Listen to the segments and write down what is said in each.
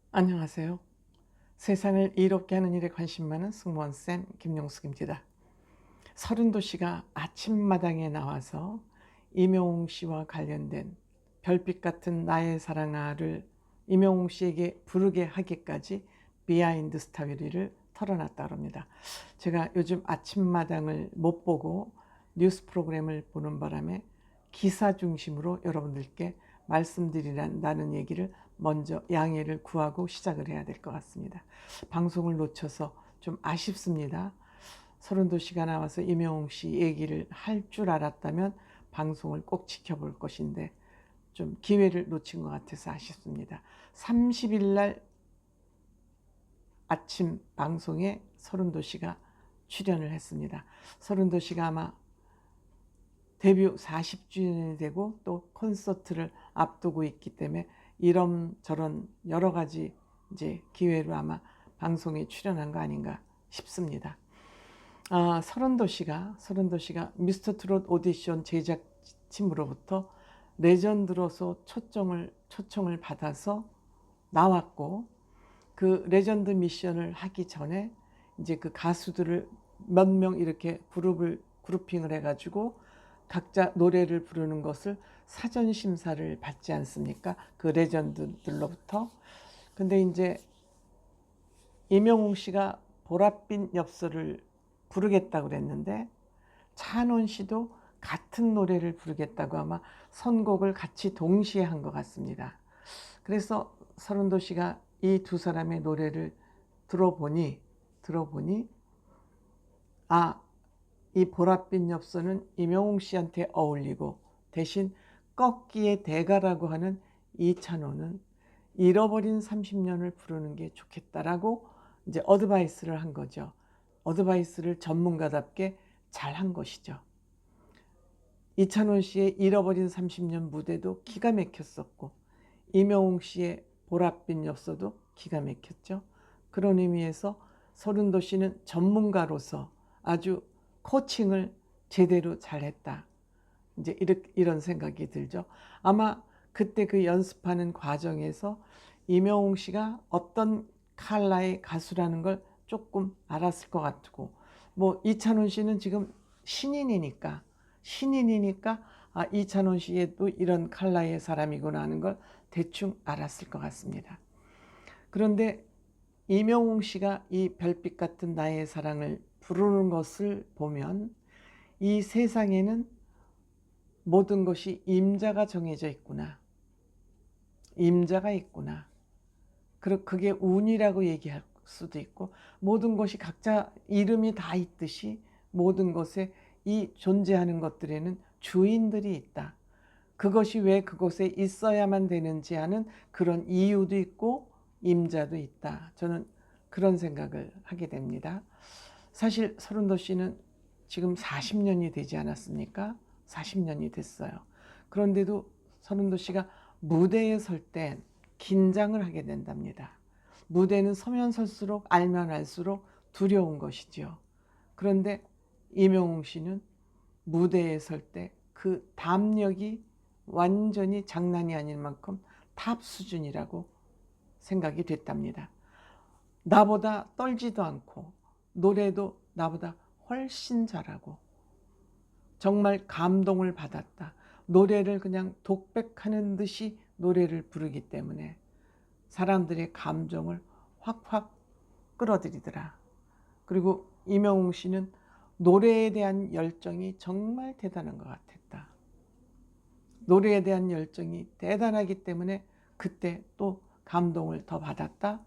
안녕하세요. 세상을 이롭게 하는 일에 관심 많은 승무원쌤 김용숙입니다. 서른도 씨가 아침마당에 나와서 임영웅 씨와 관련된 별빛 같은 나의 사랑아를 임영웅 씨에게 부르게 하기까지 비하인드 스토리를 털어놨다고 합니다. 제가 요즘 아침마당을 못 보고 뉴스 프로그램을 보는 바람에 기사 중심으로 여러분들께 말씀드리라는 얘기를 먼저 양해를 구하고 시작을 해야 될 것 같습니다. 방송을 놓쳐서 좀 아쉽습니다. 서른도 씨가 나와서 임영웅 씨 얘기를 할 줄 알았다면 방송을 꼭 지켜볼 것인데 좀 기회를 놓친 것 같아서 아쉽습니다. 30일 날 아침 방송에 서른도 씨가 출연을 했습니다. 서른도 씨가 아마 데뷔 40주년이 되고 또 콘서트를 앞두고 있기 때문에 이런저런 여러 가지 이제 기회로 아마 방송에 출연한 거 아닌가 싶습니다. 서른도 씨가 미스터 트롯 오디션 제작팀으로부터 레전드로서 초청을 받아서 나왔고, 그 레전드 미션을 하기 전에 이제 그 가수들을 몇 명 이렇게 그룹핑을 해가지고 각자 노래를 부르는 것을 사전 심사를 받지 않습니까? 그 레전드들로부터. 근데 이제 임영웅 씨가 보랏빛 엽서를 부르겠다고 그랬는데 차은원 씨도 같은 노래를 부르겠다고 아마 선곡을 같이 동시에 한 것 같습니다. 그래서 서른도 씨가 이 두 사람의 노래를 들어보니 이 보랏빛 엽서는 임영웅 씨한테 어울리고 대신 꺾기의 대가라고 하는 이찬호는 잃어버린 30년을 부르는 게 좋겠다라고 이제 어드바이스를 한 거죠. 어드바이스를 전문가답게 잘 한 것이죠. 이찬원 씨의 잃어버린 30년 무대도 기가 막혔었고 임영웅 씨의 보랏빛 엽서도 기가 막혔죠. 그런 의미에서 서른도 씨는 전문가로서 아주 코칭을 제대로 잘했다. 이제 이런 생각이 들죠. 아마 그때 그 연습하는 과정에서 임영웅 씨가 어떤 칼라의 가수라는 걸 조금 알았을 것 같고, 뭐 이찬원 씨는 지금 신인이니까 이찬원 씨도 이런 칼라의 사람이구나 하는 걸 대충 알았을 것 같습니다. 그런데 임영웅 씨가 이 별빛 같은 나의 사랑을 부르는 것을 보면 이 세상에는 모든 것이 임자가 정해져 있구나. 임자가 있구나. 그게 운이라고 얘기할 수도 있고, 모든 것이 각자 이름이 다 있듯이 모든 것에 이 존재하는 것들에는 주인들이 있다. 그것이 왜 그곳에 있어야만 되는지 하는 그런 이유도 있고 임자도 있다. 저는 그런 생각을 하게 됩니다. 사실 서른도 씨는 지금 40년이 되지 않았습니까? 40년이 됐어요. 그런데도 서른도 씨가 무대에 설 때 긴장을 하게 된답니다. 무대는 서면 설수록 알면 알수록 두려운 것이지요. 그런데 임영웅 씨는 무대에 설 때 그 담력이 완전히 장난이 아닐 만큼 탑 수준이라고 생각이 됐답니다. 나보다 떨지도 않고 노래도 나보다 훨씬 잘하고 정말 감동을 받았다. 노래를 그냥 독백하는 듯이 노래를 부르기 때문에 사람들의 감정을 확확 끌어들이더라. 그리고 임영웅 씨는 노래에 대한 열정이 정말 대단한 것 같았다. 노래에 대한 열정이 대단하기 때문에 그때 또 감동을 더 받았다.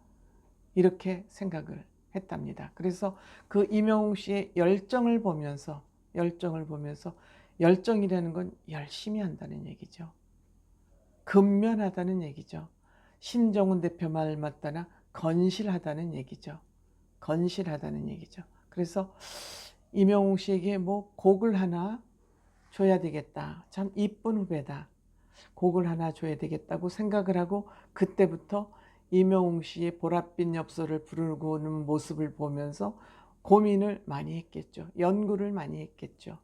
이렇게 생각을 했답니다. 그래서 그 임영웅 씨의 열정이라는 건 열심히 한다는 얘기죠. 근면하다는 얘기죠. 신정훈 대표 말 맞다나 건실하다는 얘기죠. 건실하다는 얘기죠. 그래서 임영웅 씨에게 뭐 곡을 하나 줘야 되겠다. 참 이쁜 후배다. 곡을 하나 줘야 되겠다고 생각을 하고 그때부터 임영웅 씨의 보랏빛 엽서를 부르고 오는 모습을 보면서 고민을 많이 했겠죠. 연구를 많이 했겠죠.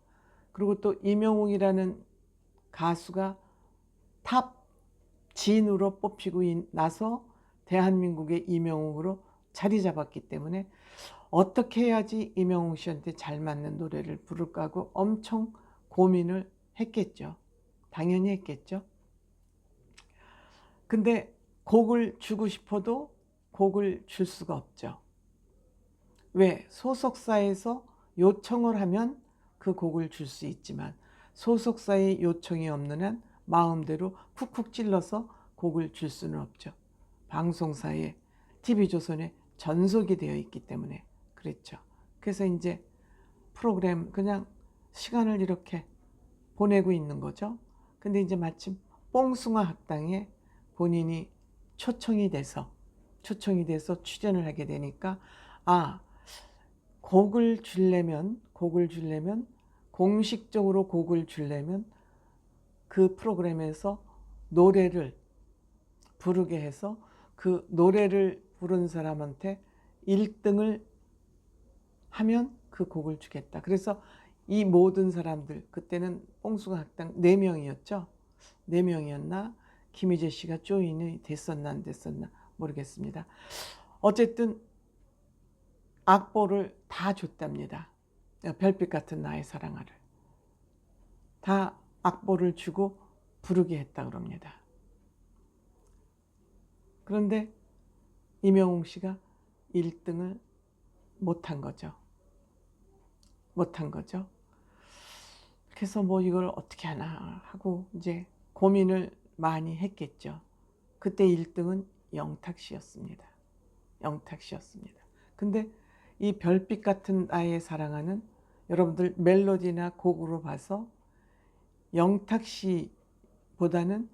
그리고 또 임영웅이라는 가수가 탑 진으로 뽑히고 나서 대한민국의 이명웅으로 자리 잡았기 때문에 어떻게 해야지 이명웅 씨한테 잘 맞는 노래를 부를까 하고 엄청 고민을 했겠죠. 당연히 했겠죠. 근데 곡을 주고 싶어도 곡을 줄 수가 없죠. 왜? 소속사에서 요청을 하면 그 곡을 줄 수 있지만 소속사의 요청이 없는 한 마음대로 쿡쿡 찔러서 곡을 줄 수는 없죠. 방송사에 TV조선에 전속이 되어 있기 때문에 그랬죠. 그래서 이제 프로그램 그냥 시간을 이렇게 보내고 있는 거죠. 근데 이제 마침 뽕숭아 학당에 본인이 초청이 돼서 출연을 하게 되니까 곡을 주려면 공식적으로 곡을 주려면 그 프로그램에서 노래를 부르게 해서 그 노래를 부른 사람한테 1등을 하면 그 곡을 주겠다. 그래서 이 모든 사람들, 그때는 뽕숭아 학당 4명이었죠. 4명이었나? 김희재 씨가 조인이 됐었나 안 됐었나 모르겠습니다. 어쨌든 악보를 다 줬답니다. 별빛 같은 나의 사랑아를 다 악보를 주고 부르게 했다 그럽니다. 그런데 이명웅 씨가 1등을 못한 거죠. 그래서 뭐 이걸 어떻게 하나 하고 이제 고민을 많이 했겠죠. 그때 1등은 영탁 씨였습니다. 근데 이 별빛 같은 나의 사랑하는 여러분들 멜로디나 곡으로 봐서 영탁 씨보다는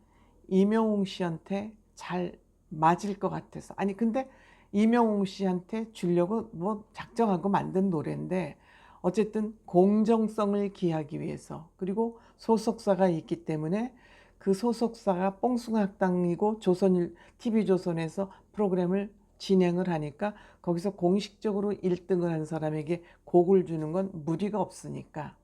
이명웅 씨한테 잘 맞을 것 같아서 근데 이명웅 씨한테 주려고 뭐 작정하고 만든 노래인데 어쨌든 공정성을 기하기 위해서 그리고 소속사가 있기 때문에 그 소속사가 뽕숭아 학당이고 TV조선에서 프로그램을 진행을 하니까 거기서 공식적으로 1등을 한 사람에게 곡을 주는 건 무리가 없으니까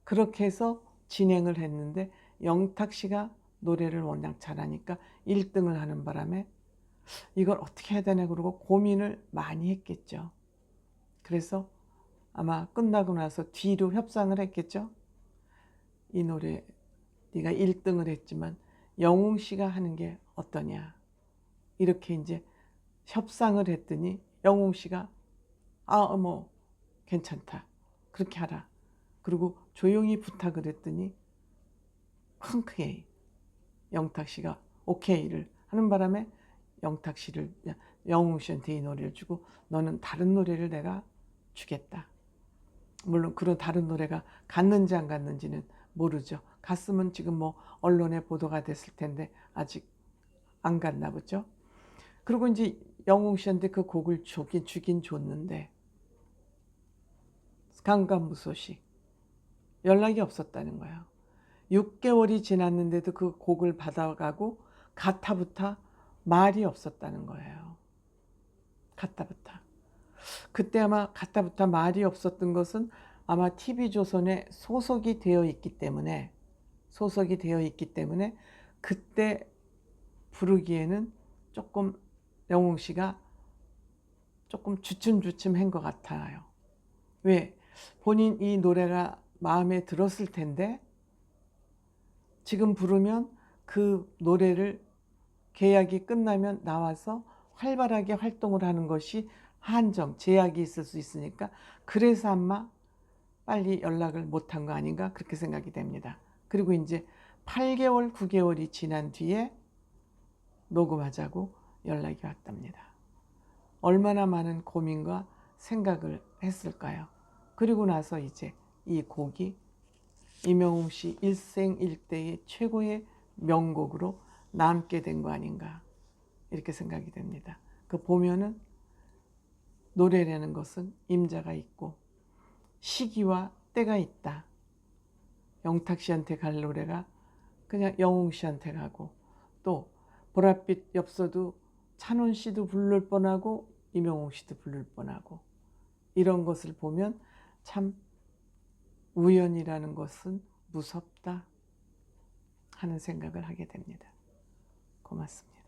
그렇게 해서 진행을 했는데 영탁 씨가 노래를 워낙 잘하니까 1등을 하는 바람에 이걸 어떻게 해야 되나 그러고 고민을 많이 했겠죠. 그래서 아마 끝나고 나서 뒤로 협상을 했겠죠. 이 노래 네가 1등을 했지만 영웅 씨가 하는 게 어떠냐 이렇게 이제 협상을 했더니 영웅 씨가 뭐 괜찮다 그렇게 하라 그리고 조용히 부탁을 했더니 흔쾌히 영탁 씨가 오케이를 하는 바람에 영웅 씨한테 이 노래를 주고 너는 다른 노래를 내가 주겠다. 물론 그런 다른 노래가 갔는지 안 갔는지는 모르죠. 갔으면 지금 뭐 언론에 보도가 됐을 텐데 아직 안 갔나 보죠. 그리고 이제 영웅 씨한테 그 곡을 주긴 줬는데 강간무소식 연락이 없었다는 거예요. 6개월이 지났는데도 그 곡을 받아가고 가타부타 말이 없었다는 거예요. 가타부타. 그때 아마 가타부타 말이 없었던 것은 아마 TV조선에 소속이 되어 있기 때문에 그때 부르기에는 조금 영웅 씨가 조금 주춤주춤한 것 같아요. 왜? 본인 이 노래가 마음에 들었을 텐데 지금 부르면 그 노래를 계약이 끝나면 나와서 활발하게 활동을 하는 것이 제약이 있을 수 있으니까 그래서 아마 빨리 연락을 못한 거 아닌가 그렇게 생각이 됩니다. 그리고 이제 8개월, 9개월이 지난 뒤에 녹음하자고 연락이 왔답니다. 얼마나 많은 고민과 생각을 했을까요? 그리고 나서 이제 이 곡이 이명웅 씨 일생일대의 최고의 명곡으로 남게 된 거 아닌가 이렇게 생각이 됩니다. 그 보면은 노래라는 것은 임자가 있고 시기와 때가 있다. 영탁 씨한테 갈 노래가 그냥 영웅 씨한테 가고 또 보랏빛 엽서도 찬원 씨도 부를 뻔하고 이명웅 씨도 부를 뻔하고 이런 것을 보면 참 우연이라는 것은 무섭다 하는 생각을 하게 됩니다. 고맙습니다.